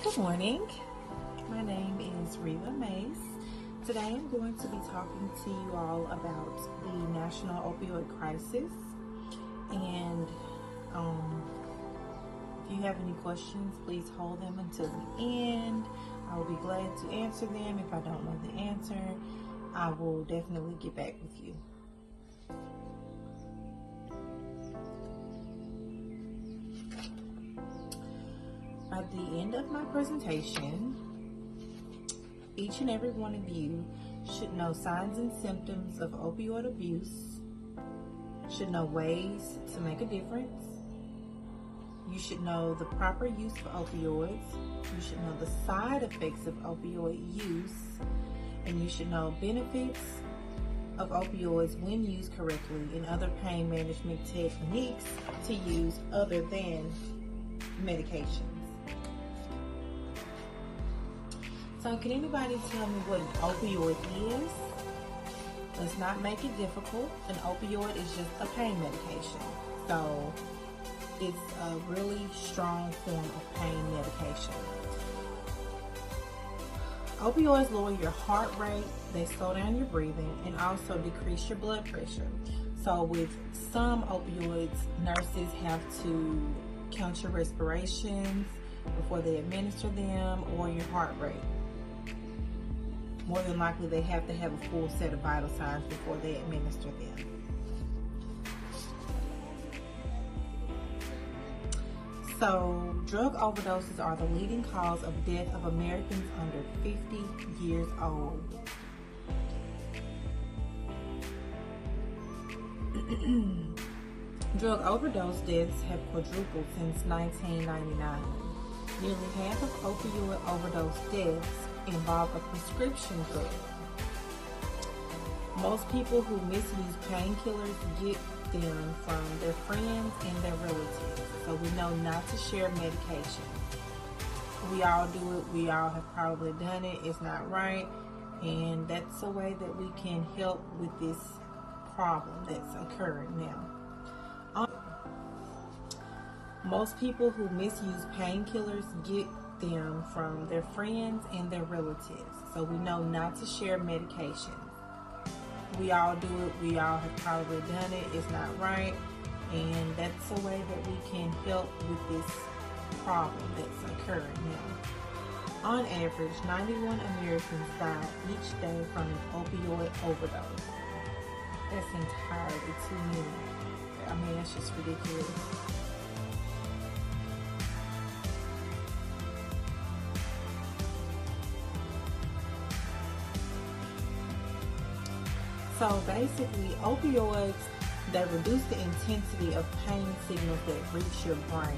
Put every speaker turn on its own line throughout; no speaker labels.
Good morning. My name is Reva Mace. Today I'm going to be talking to you all about the national opioid crisis. And if you have any questions, please hold them until the end. I will be glad to answer them. If I don't know the answer, I will definitely get back with you. At the end of my presentation, each and every one of you should know signs and symptoms of opioid abuse, should know ways to make a difference. You should know the proper use of opioids. You should know the side effects of opioid use, and you should know benefits of opioids when used correctly and other pain management techniques to use other than medications. So can anybody tell me what an opioid is? Let's not make it difficult. An opioid is just a pain medication. So it's a really strong form of pain medication. Opioids lower your heart rate, they slow down your breathing, and also decrease your blood pressure. So with some opioids, nurses have to count your respirations before they administer them, or your heart rate. More than likely, they have to have a full set of vital signs before they administer them. So, drug overdoses are the leading cause of death of Americans under 50 years old. Drug overdose deaths have quadrupled since 1999. Nearly half of opioid overdose deaths involve a prescription drug. Most people who misuse painkillers get them from their friends and their relatives. So we know not to share medication. We all do it. We all have probably done it. It's not right. And that's a way that we can help with this problem that's occurring now. Most people who misuse painkillers get them from their friends and their relatives. So we know not to share medication. We all do it. We all have probably done it. It's not right. And that's a way that we can help with this problem that's occurring now. On average, 91 Americans die each day from an opioid overdose. That's entirely too many. I mean, that's just ridiculous. So basically, opioids, they reduce the intensity of pain signals that reach your brain.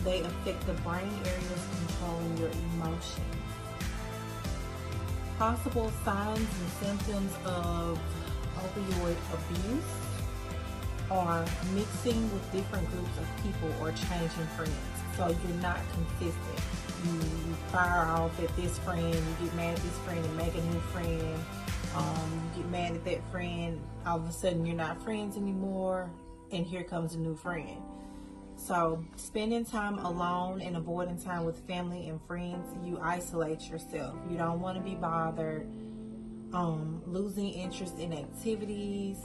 They affect the brain areas controlling your emotions. Possible signs and symptoms of opioid abuse are mixing with different groups of people or changing friends. So you're not consistent. You fire off at this friend, you get mad at this friend and make a new friend. You get mad at that friend, all of a sudden you're not friends anymore, and here comes a new friend. So spending time alone and avoiding time with family and friends, you isolate yourself. You don't want to be bothered. Losing interest in activities.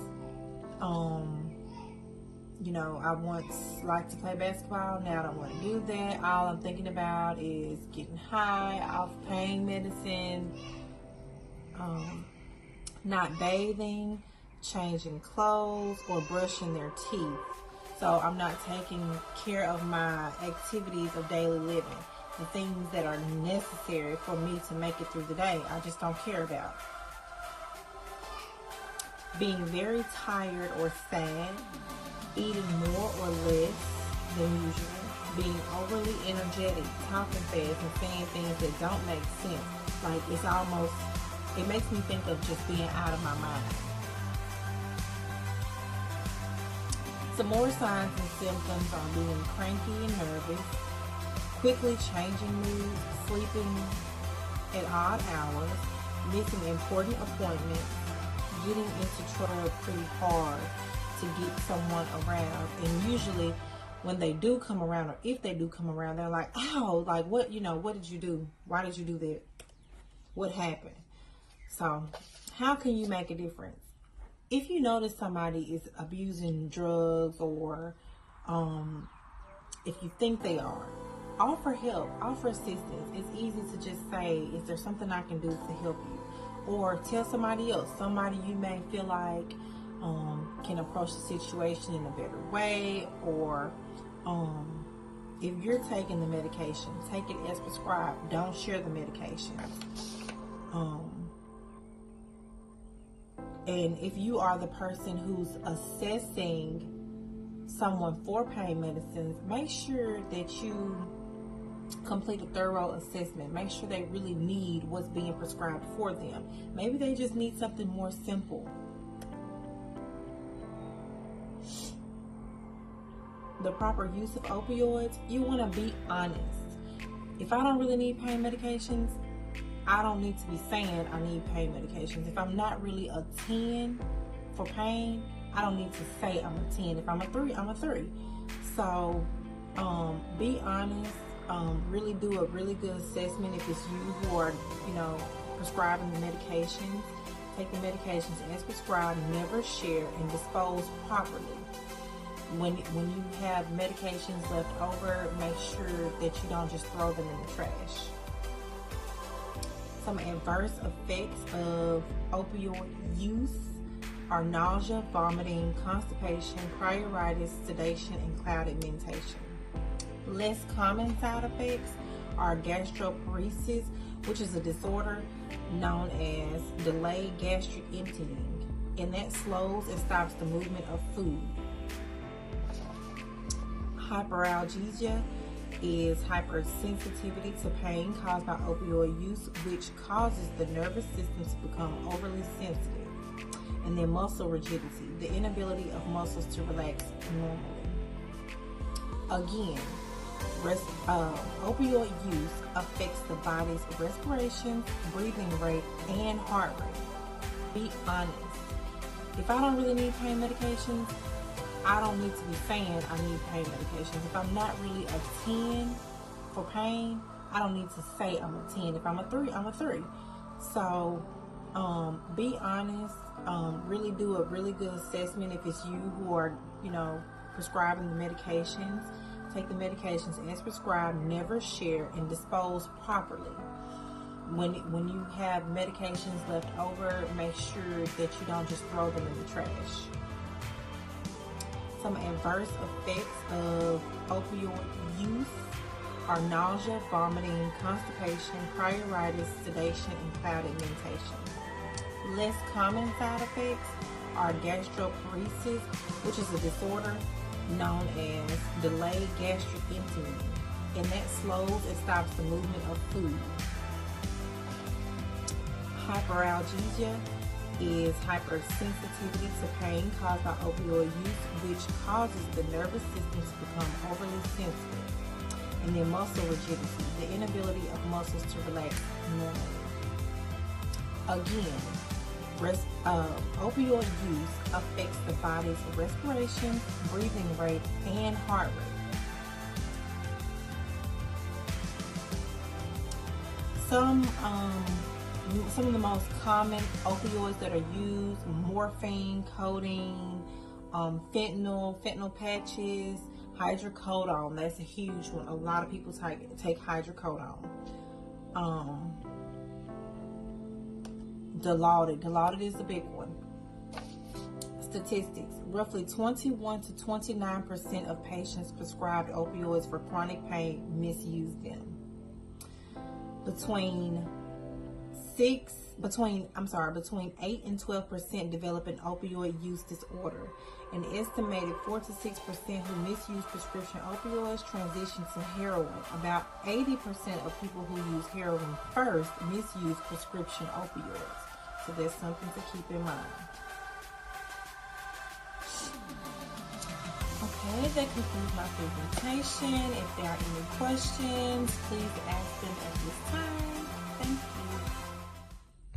You know, I once liked to play basketball. Now I don't want to do that. All I'm thinking about is getting high off pain medicine, not bathing, changing clothes, or brushing their teeth. So I'm not taking care of my activities of daily living, the things that are necessary for me to make it through the day. I just don't care about. Being very tired or sad, eating more or less than usual, being overly energetic, talking fast, and saying things that don't make sense. Like it makes me think of just being out of my mind. Some more signs and symptoms are being cranky and nervous, quickly changing moods, sleeping at odd hours, missing important appointments, getting into trouble pretty hard to get someone around. And usually when they do come around, or if they do come around, they're like, ow, like what, what did you do? Why did you do that? What happened? So how can you make a difference? If you notice somebody is abusing drugs, or if you think they are, offer help, offer assistance. It's easy to just say, is there something I can do to help you? Or tell somebody else, somebody you may feel like can approach the situation in a better way. Or if you're taking the medication, take it as prescribed. Don't share the medication. And if you are the person who's assessing someone for pain medicines, make sure that you complete a thorough assessment. Make sure they really need what's being prescribed for them. Maybe they just need something more simple. The proper use of opioids, you want to be honest. If I don't really need pain medications, I don't need to be saying I need pain medications. If I'm not really a 10 for pain, I don't need to say I'm a 10. If I'm a 3, I'm a 3. So be honest. Really do a really good assessment. If it's you who are, prescribing the medications, take the medications as prescribed. Never share and dispose properly. When you have medications left over, make sure that you don't just throw them in the trash. Some adverse effects of opioid use are nausea, vomiting, constipation, pruritus, sedation, and clouded mentation. Less common side effects are gastroparesis, which is a disorder known as delayed gastric emptying, and that slows and stops the movement of food. Hyperalgesia is hypersensitivity to pain caused by opioid use, which causes the nervous system to become overly sensitive. And then muscle rigidity, the inability of muscles to relax normally. Again, opioid use affects the body's respiration, breathing rate, and heart rate. Be honest. If I don't really need pain medications, I don't need to be saying I need pain medications. If I'm not really a 10 for pain, I don't need to say I'm a 10. If I'm a 3, I'm a 3. So be honest. Really do a really good assessment. If it's you who are, prescribing the medications, take the medications as prescribed. Never share and dispose properly. When you have medications left over, make sure that you don't just throw them in the trash. Some adverse effects of opioid use are nausea, vomiting, constipation, pruritus, sedation, and clouded mentation. Less common side effects are gastroparesis, which is a disorder known as delayed gastric emptying, and that slows and stops the movement of food. Hyperalgesia is hypersensitivity to pain caused by opioid use, which causes the nervous system to become overly sensitive. And then muscle rigidity, the inability of muscles to relax normally. Again, opioid use affects the body's respiration, breathing rate, and heart rate. Some of the most common opioids that are used: morphine, codeine, fentanyl patches, hydrocodone. That's a huge one. A lot of people take hydrocodone. Dilaudid is the big one. Statistics: roughly 21 to 29% of patients prescribed opioids for chronic pain misuse them. Between 8 and 12% develop an opioid use disorder. An estimated 4 to 6% who misuse prescription opioids transition to heroin. About 80% of people who use heroin first misuse prescription opioids. So that's something to keep in mind. Okay, that concludes my presentation. If there are any questions, please ask them at this time.